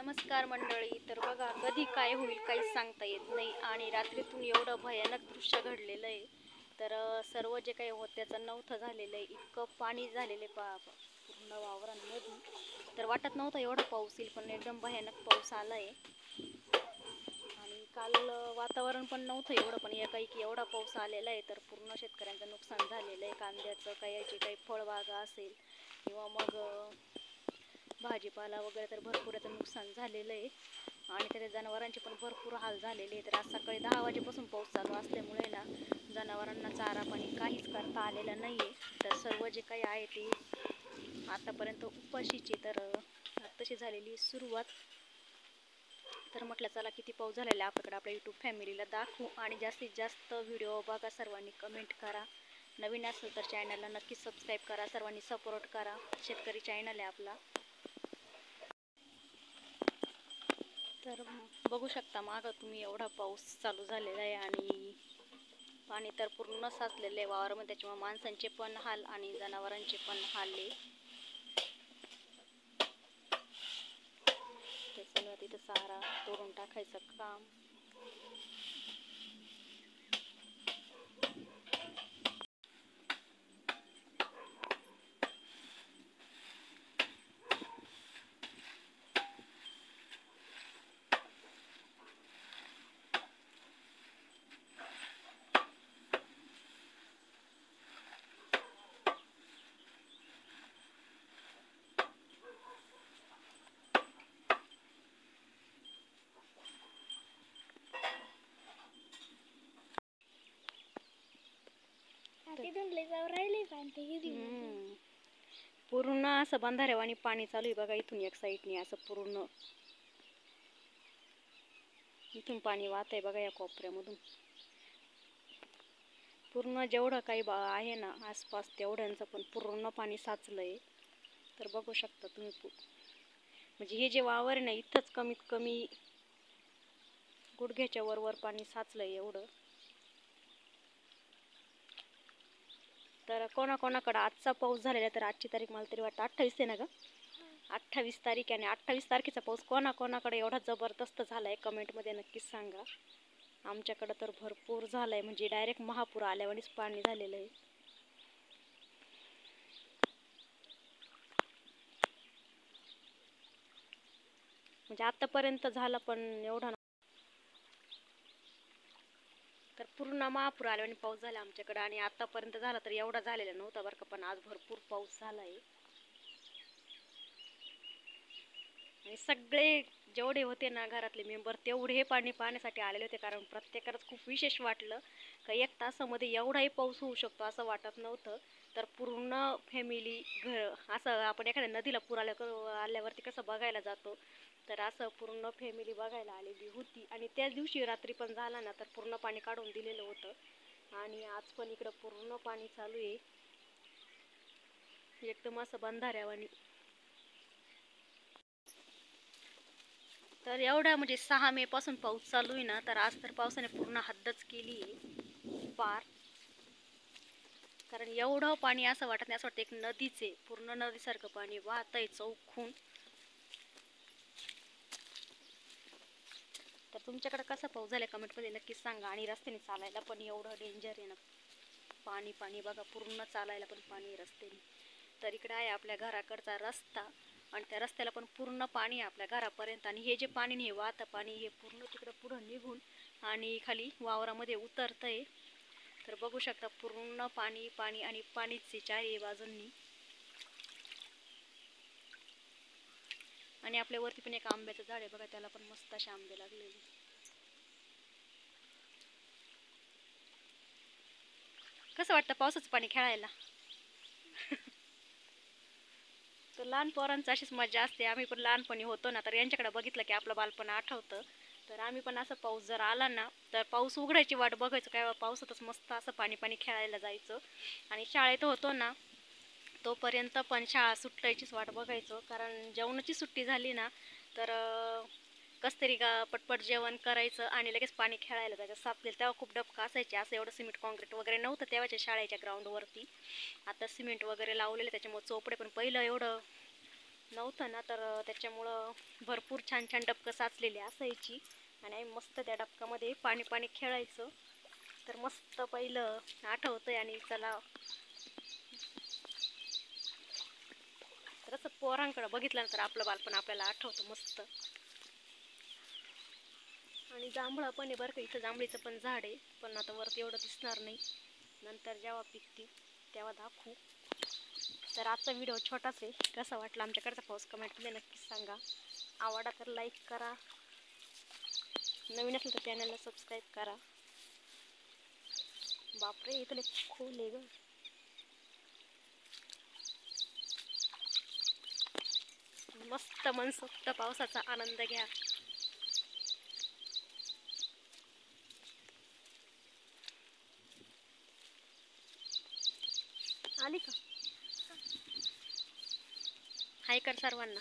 नमस्कार मंडळी. तर बघा, कधी काय होईल काहीच सांगता येत नाही आणि रात्रीतून एवढं भयानक दृश्य घडलेलं आहे. तर सर्व जे काही होत त्याचं नव्हतं झालेलं आहे. इतकं पाणी झालेलं आहे पूर्ण वावरांमध्ये. तर वाटत नव्हतं एवढा पाऊस येईल, पण एकदम भयानक पाऊस आला आहे. आणि काल वातावरण पण नव्हतं एवढं, पण एकाएकी एवढा पाऊस आलेला आहे. तर पूर्ण शेतकऱ्यांचं नुकसान झालेलं आहे. कांद्याचं काही फळबागा असेल किंवा मग भाजीपाला वगैरे, तर भरपूर याचं नुकसान झालेलं आहे. आणि त्याच्या जनावरांचे पण भरपूर हाल झालेले आहेत. तर आज सकाळी 10 वाजेपासून पाऊस चालू असल्यामुळे ना जनावरांना चारा पाणी काहीच करता आलेलं नाही आहे. तर सर्व जे काही आहे ते आतापर्यंत उपाशीचे. तर तशी झालेली सुरुवात. तर म्हटलं चला किती पाऊस झालेला आहे आपल्याकडे, आपल्या यूट्यूब फॅमिलीला दाखवू आणि जास्तीत जास्त व्हिडिओ बघा. सर्वांनी कमेंट करा. नवीन असेल तर चॅनलला नक्की सबस्क्राईब करा. सर्वांनी सपोर्ट करा. शेतकरी चॅनल आहे आपला. तर बघू शकता मागं तुम्ही, एवढा पाऊस चालू झालेला आहे आणि पाणी तर पूर्ण साचलेलं आहे वावरामध्ये. त्याच्यामुळे माणसांचे पण हाल आणि जनावरांचे पण हाल आहे. त्याच्यामुळे तिथं चारा तोडून टाकायचं काम. पूर्ण असं बंधाऱ्यावानी पाणी चालू आहे बघा. इथून एक साईडने असं पूर्ण इथून पाणी वाहत आहे बघा. या कोपऱ्यामधून पूर्ण जेवढं काही आहे ना आसपास तेवढ्यांचं पण पूर्ण पाणी साचलंय. तर बघू शकता तुम्ही. म्हणजे हे जे वावर आहे ना, इथंच कमीत कमी गुडघ्याच्या वर पाणी साचलंय एवढं. तर कोणाकोणाकडं आजचा पाऊस झालेला आहे. तर आजची तारीख मला तरी वाटतं 28 आहे ना ग. 28 तारीख आहे आणि 28 तारखेचा पाऊस कोणाकोणाकडे एवढा जबरदस्त झाला आहे कमेंटमध्ये नक्कीच सांगा. आमच्याकडं तर भरपूर झालं आहे. म्हणजे डायरेक्ट महापूर आल्यावानीच पाणी झालेलं आहे. म्हणजे आतापर्यंत झालं पण एवढा. तर पूर्ण महापूर आल्यावानी पाऊस झाला आमच्याकडं आणि आतापर्यंत झाला तर एवढा झालेला नव्हता बरं का. पण आज भरपूर पाऊस झाला आहे. आणि सगळे जेवढे होते ना घरातले मेंबर तेवढे हे पाणी पाहण्यासाठी आलेले होते. कारण प्रत्येकालाच खूप विशेष वाटलं का 1 तासामध्ये एवढाही पाऊस होऊ शकतो असं वाटत नव्हतं. तर पूर्ण फॅमिली घर असं, आपण एखाद्या नदीला पूर आल्यावरती कसं बघायला जातो, तर असं पूर्ण फॅमिली बघायला आलेली होती. आणि त्याच दिवशी रात्री पण झाला ना, तर पूर्ण पाणी काढून दिलेलं होतं. आणि आज पण इकडं पूर्ण पाणी चालू आहे एकदम असं बंधाऱ्यावानी. तर एवढा म्हणजे 6 मे पासून पाऊस चालू आहे ना, तर आज तर पावसाने पूर्ण हद्दच केली आहे पार. कारण एवढं पाणी असं वाटत नाही, असं वाटतं एक नदीच आहे. पूर्ण नदीसारखं पाणी वाहत आहे चौकून. तर तुमच्याकडे कसा पाऊस झाला कमेंटमध्ये नक्कीच सांगा. आणि रस्त्याने चालायला पण एवढं डेंजर आहे ना, पाणी पाणी बघा. पूर्ण चालायला पण पाणी रस्त्याने. तर इकडे आहे आपल्या घराकडचा रस्ता आणि त्या रस्त्याला पण पूर्ण पाणी आहे आपल्या घरापर्यंत. आणि हे जे पाणी हे वाहतं पाणी हे पूर्ण तिकडं पुढं निघून आणि खाली वावरामध्ये उतरतंय. तर बघू शकता पूर्ण पाणी पाणी आणि पाणीच चारही बाजूंनी. आणि आपल्या वरती पण एक आंब्याचं झाड आहे बघा, त्याला पण मस्त असे आंबे लागलेले. कसं वाटतं पावसाचं पाणी खेळायला? तर लहान पोरांचं अशीच मजा असते. आम्ही पण लहानपणी होतो ना, तर यांच्याकडे बघितलं की आपलं बालपण आठवतं. तर आम्ही पण असं पाऊस जर आला ना, तर पाऊस उघडायची वाट बघायचो. काय पावसातच मस्त असं पाणी पाणी खेळायला जायचं. आणि शाळेत होतो ना तोपर्यंत पण शाळा सुटायचीच वाट बघायचो. कारण जेवणाची सुट्टी झाली ना, तर कसं तरी पटपट जेवण करायचं आणि लगेच पाणी खेळायला जायचं. सापडेल तेव्हा खूप डबका असायचे. असं एवढं सिमेंट कॉन्क्रीट वगैरे नव्हतं तेव्हाच्या शाळेच्या ग्राउंडवरती. आता सिमेंट वगैरे लावलेलं त्याच्यामुळे चोपडे. पण पहिलं एवढं नव्हतं ना, तर त्याच्यामुळं भरपूर छान छान डबकं साचलेली असायची आणि आम्ही मस्त त्या डबकामध्ये पाणी पाणी खेळायचं. तर मस्त पहिलं आठवतंय. आणि चला, तर असं पोरांकडे बघितल्यानंतर आपलं बालपण आपल्याला आठवतं मस्त. आणि जांभळं पण आहे बरं का, इथं जांभळीचं पण झाड आहे, पण आता वरती एवढं दिसणार नाही, नंतर जेव्हा पिकतील तेव्हा दाखवू. तर आजचा व्हिडिओ छोटाच आहे. कसा वाटला आमच्याकडचा पाऊस कमेंटमध्ये नक्कीच सांगा. आवडा तर लाईक करा, नवीन असेल तर चॅनलला सबस्क्राईब करा. बापरे, इथले खोल आहे ग. मस्त मनसोक्त पावसाचा आनंद घ्या. आली का? हाय कर सर्वांना.